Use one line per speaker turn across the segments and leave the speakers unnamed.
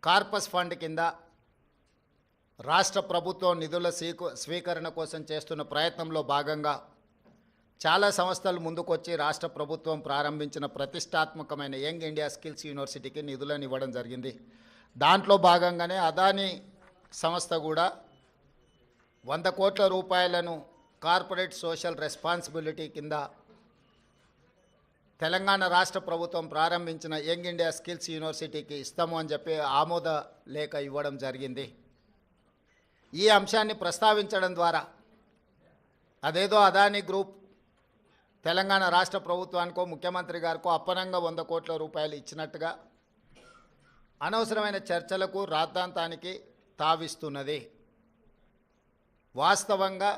Corpus fund కింద రాష్ట్ర ప్రభుత్వం నిధుల స్వీకరణ కోసం చేస్తున్న ప్రయత్నంలో భాగంగా చాలా సంస్థలు ముందుకొచ్చి రాష్ట్ర ప్రభుత్వం ప్రారంభించిన ప్రతిష్టాత్మకమైన యంగ్ ఇండియా స్కిల్స్ యూనివర్సిటీకి నిధులను ఇవ్వడం జరిగింది. దాంట్లో భాగంగానే అదానీ సంస్థ కూడా 100 కోట్ల రూపాయలను కార్పొరేట్ సోషల్ రెస్పాన్సిబిలిటీ కింద తెలంగాణ రాష్ట్ర ప్రభుత్వం ప్రారంభించిన యంగ్ ఇండియా స్కిల్స్ యూనివర్సిటీకి ఇస్తాము అని చెప్పి ఆమోద లేఖ ఇవ్వడం జరిగింది. ఈ అంశాన్ని ప్రస్తావించడం ద్వారా అదేదో అదానీ గ్రూప్ తెలంగాణ రాష్ట్ర ప్రభుత్వానికో ముఖ్యమంత్రి గారికో అప్పనంగా 100 కోట్ల రూపాయలు ఇచ్చినట్టుగా అనవసరమైన చర్చలకు రాద్ధాంతానికి తావిస్తున్నది. వాస్తవంగా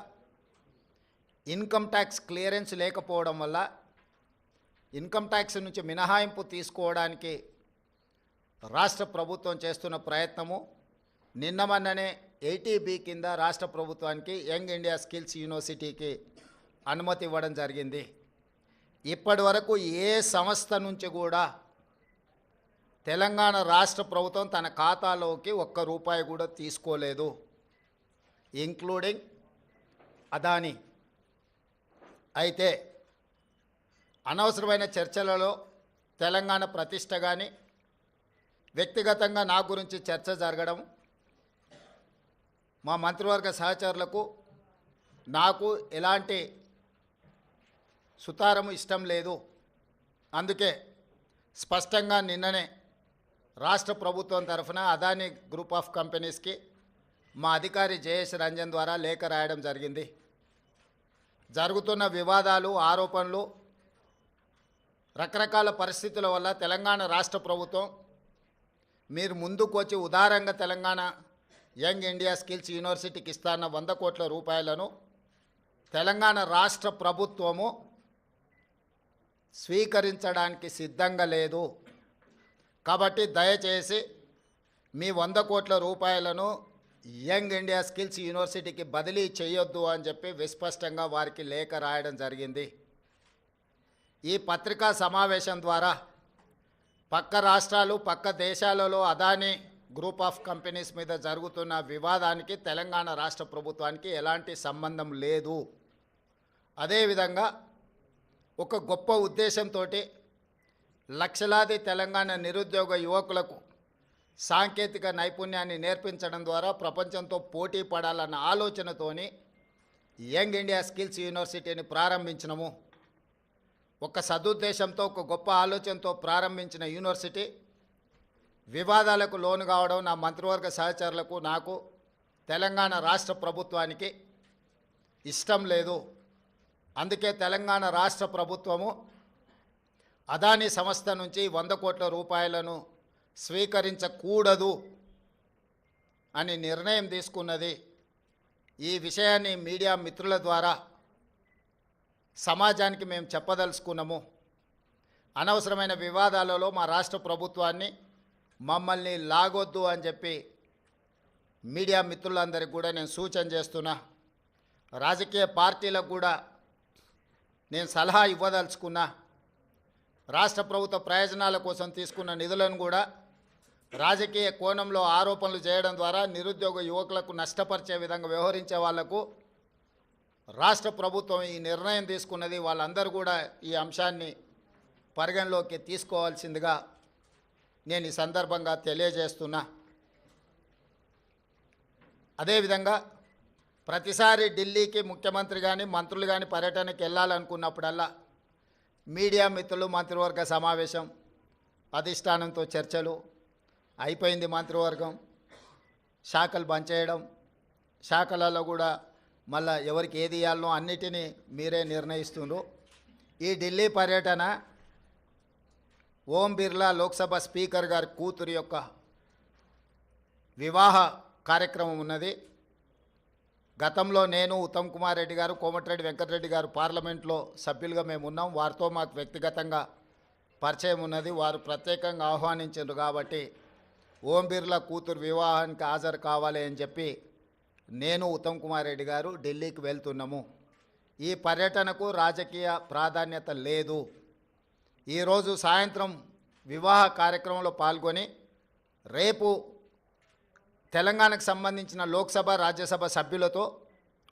ఇన్కమ్ ట్యాక్స్ క్లియరెన్స్ లేకపోవడం వల్ల ఇన్కమ్ ట్యాక్స్ నుంచి మినహాయింపు తీసుకోవడానికి రాష్ట్ర ప్రభుత్వం చేస్తున్న ప్రయత్నము నిన్న మొన్ననే 80B కింద రాష్ట్ర ప్రభుత్వానికి యంగ్ ఇండియా స్కిల్స్ యూనివర్సిటీకి అనుమతి ఇవ్వడం జరిగింది. ఇప్పటి వరకు ఏ సంస్థ నుంచి కూడా తెలంగాణ రాష్ట్ర ప్రభుత్వం తన ఖాతాలోకి ₹1 కూడా తీసుకోలేదు, ఇంక్లూడింగ్ అదానీ. అయితే అనవసరమైన చర్చలలో తెలంగాణ ప్రతిష్ట కానీ వ్యక్తిగతంగా నా గురించి చర్చ జరగడం మా మంత్రివర్గ సహచరులకు నాకు ఎలాంటి సుతారము ఇష్టం లేదు. అందుకే స్పష్టంగా నిన్ననే రాష్ట్ర ప్రభుత్వం తరఫున అదానీ గ్రూప్ ఆఫ్ కంపెనీస్కి మా అధికారి జయేష్ రంజన్ ద్వారా లేఖ రాయడం జరిగింది. జరుగుతున్న వివాదాలు, ఆరోపణలు, రకరకాల పరిస్థితుల వల్ల తెలంగాణ రాష్ట్ర ప్రభుత్వం మీరు ముందుకు వచ్చి ఉదారంగా తెలంగాణ యంగ్ ఇండియా స్కిల్స్ యూనివర్సిటీకి ఇస్తాన్న 100 కోట్ల రూపాయలను తెలంగాణ రాష్ట్ర ప్రభుత్వము స్వీకరించడానికి సిద్ధంగా లేదు. కాబట్టి దయచేసి మీ 100 కోట్ల రూపాయలను యంగ్ ఇండియా స్కిల్స్ యూనివర్సిటీకి బదిలీ చేయొద్దు అని చెప్పి విస్పష్టంగా వారికి లేఖ రాయడం జరిగింది. ఈ పత్రికా సమావేశం ద్వారా పక్క రాష్ట్రాలు, పక్క దేశాలలో అదానీ గ్రూప్ ఆఫ్ కంపెనీస్ మీద జరుగుతున్న వివాదానికి తెలంగాణ రాష్ట్ర ప్రభుత్వానికి ఎలాంటి సంబంధం లేదు. అదేవిధంగా ఒక గొప్ప ఉద్దేశంతో లక్షలాది తెలంగాణ నిరుద్యోగ యువకులకు సాంకేతిక నైపుణ్యాన్ని నేర్పించడం ద్వారా ప్రపంచంతో పోటీ పడాలన్న ఆలోచనతోని యంగ్ ఇండియా స్కిల్స్ యూనివర్సిటీని ప్రారంభించినము. ఒక సదుద్దేశంతో, ఒక గొప్ప ఆలోచనతో ప్రారంభించిన యూనివర్సిటీ వివాదాలకు లోను కావడం నా మంత్రివర్గ సహచరులకు, నాకు, తెలంగాణ రాష్ట్ర ప్రభుత్వానికి ఇష్టం లేదు. అందుకే తెలంగాణ రాష్ట్ర ప్రభుత్వము అదానీ సంస్థ నుంచి 100 కోట్ల రూపాయలను స్వీకరించకూడదు అని నిర్ణయం తీసుకున్నది. ఈ విషయాన్ని మీడియా మిత్రుల ద్వారా సమాజానికి మేము చెప్పదలుచుకున్నాము. అనవసరమైన వివాదాలలో మా రాష్ట్ర ప్రభుత్వాన్ని, మమ్మల్ని లాగొద్దు అని చెప్పి మీడియా మిత్రులందరికీ కూడా నేను సూచన చేస్తున్నా. రాజకీయ పార్టీలకు కూడా నేను సలహా ఇవ్వదలుచుకున్నా. రాష్ట్ర ప్రభుత్వ ప్రయోజనాల కోసం తీసుకున్న నిధులను కూడా రాజకీయ కోణంలో ఆరోపణలు చేయడం ద్వారా నిరుద్యోగ యువకులకు నష్టపరిచే విధంగా వ్యవహరించే వాళ్లకు రాష్ట్ర ప్రభుత్వం ఈ నిర్ణయం తీసుకున్నది. వాళ్ళందరూ కూడా ఈ అంశాన్ని పరిగణలోకి తీసుకోవాల్సిందిగా నేను ఈ సందర్భంగా తెలియజేస్తున్నా. అదేవిధంగా ప్రతిసారి ఢిల్లీకి ముఖ్యమంత్రి కానీ మంత్రులు కానీ పర్యటనకి వెళ్ళాలనుకున్నప్పుడల్లా మీడియా మిత్రులు, మంత్రివర్గ సమావేశం, అధిష్టానంతో చర్చలు అయిపోయింది. మంత్రివర్గం శాఖలు పనిచేయడం, శాఖలలో కూడా మళ్ళా ఎవరికి ఏది ఇవ్వాలనో అన్నిటినీ మీరే నిర్ణయిస్తున్నారు. ఈ ఢిల్లీ పర్యటన ఓం బిర్లా లోక్సభ స్పీకర్ గారి కూతురు యొక్క వివాహ కార్యక్రమం ఉన్నది. గతంలో నేను, ఉత్తమ్ కుమార్ రెడ్డి గారు, కోమటిరెడ్డి వెంకటరెడ్డి గారు పార్లమెంట్లో సభ్యులుగా మేము ఉన్నాం. వారితో మాకు వ్యక్తిగతంగా పరిచయం ఉన్నది. వారు ప్రత్యేకంగా ఆహ్వానించారు కాబట్టి ఓం బిర్లా కూతురు వివాహానికి హాజరు కావాలి అని చెప్పి నేను, ఉత్తమ్ కుమార్ రెడ్డి గారు ఢిల్లీకి వెళ్తున్నాము. ఈ పర్యటనకు రాజకీయ ప్రాధాన్యత లేదు. ఈరోజు సాయంత్రం వివాహ కార్యక్రమంలో పాల్గొని రేపు తెలంగాణకు సంబంధించిన లోక్సభ రాజ్యసభ సభ్యులతో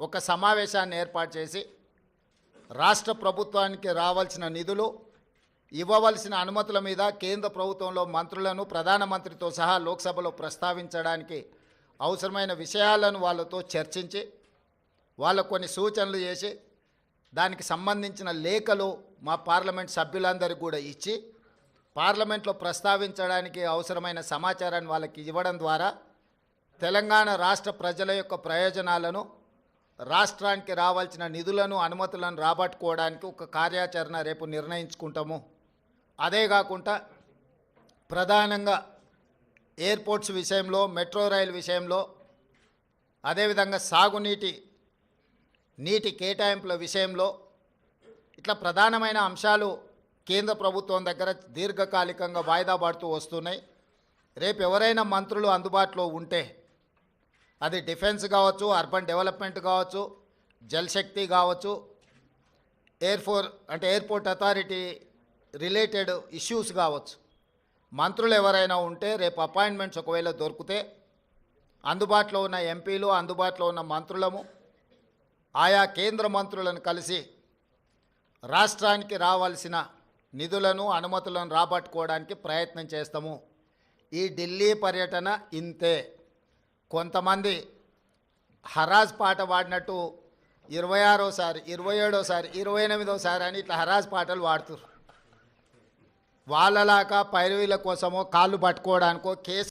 ఒక సమావేశాన్ని ఏర్పాటు చేసి రాష్ట్ర ప్రభుత్వానికి రావాల్సిన నిధులు, ఇవ్వవలసిన అనుమతుల మీద కేంద్ర ప్రభుత్వంలో మంత్రులను ప్రధానమంత్రితో సహా లోక్సభలో ప్రస్తావించడానికి అవసరమైన విషయాలను వాళ్ళతో చర్చించి వాళ్ళకు కొన్ని సూచనలు చేసి దానికి సంబంధించిన లేఖలు మా పార్లమెంట్ సభ్యులందరికీ కూడా ఇచ్చి పార్లమెంట్లో ప్రస్తావించడానికి అవసరమైన సమాచారాన్ని వాళ్ళకి ఇవ్వడం ద్వారా తెలంగాణ రాష్ట్ర ప్రజల యొక్క ప్రయోజనాలను, రాష్ట్రానికి రావాల్సిన నిధులను, అనుమతులను రాబట్టుకోవడానికి ఒక కార్యాచరణ రేపు నిర్ణయించుకుంటాము. అదే కాకుండా ప్రధానంగా ఎయిర్పోర్ట్స్ విషయంలో, మెట్రో రైలు విషయంలో, అదేవిధంగా నీటి కేటాయింపుల విషయంలో ఇట్లా ప్రధానమైన అంశాలు కేంద్ర ప్రభుత్వం దగ్గర దీర్ఘకాలికంగా వాయిదా పడుతూ వస్తున్నాయి. రేపు ఎవరైనా మంత్రులు అందుబాటులో ఉంటే అది డిఫెన్స్ కావచ్చు, అర్బన్ డెవలప్మెంట్ కావచ్చు, జలశక్తి కావచ్చు, ఎయిర్పోర్ట్ అథారిటీ రిలేటెడ్ ఇష్యూస్ కావచ్చు, మంత్రులు ఎవరైనా ఉంటే రేపు అపాయింట్మెంట్స్ ఒకవేళ దొరికితే అందుబాటులో ఉన్న ఎంపీలు, అందుబాటులో ఉన్న మంత్రులము ఆయా కేంద్ర మంత్రులను కలిసి రాష్ట్రానికి రావాల్సిన నిధులను, అనుమతులను రాబట్టుకోవడానికి ప్రయత్నం చేస్తాము. ఈ ఢిల్లీ పర్యటన ఇంతే. కొంతమంది హరాజ్ పాట పాడినట్టు 26సారి, 27సారి, 28సారి అని ఇట్లా హరాజ్ పాటలు పాడుతున్నారు. వాళ్ళలాగా పైరవీల కోసమో కాళ్ళు పట్టుకోవడానికో కేసు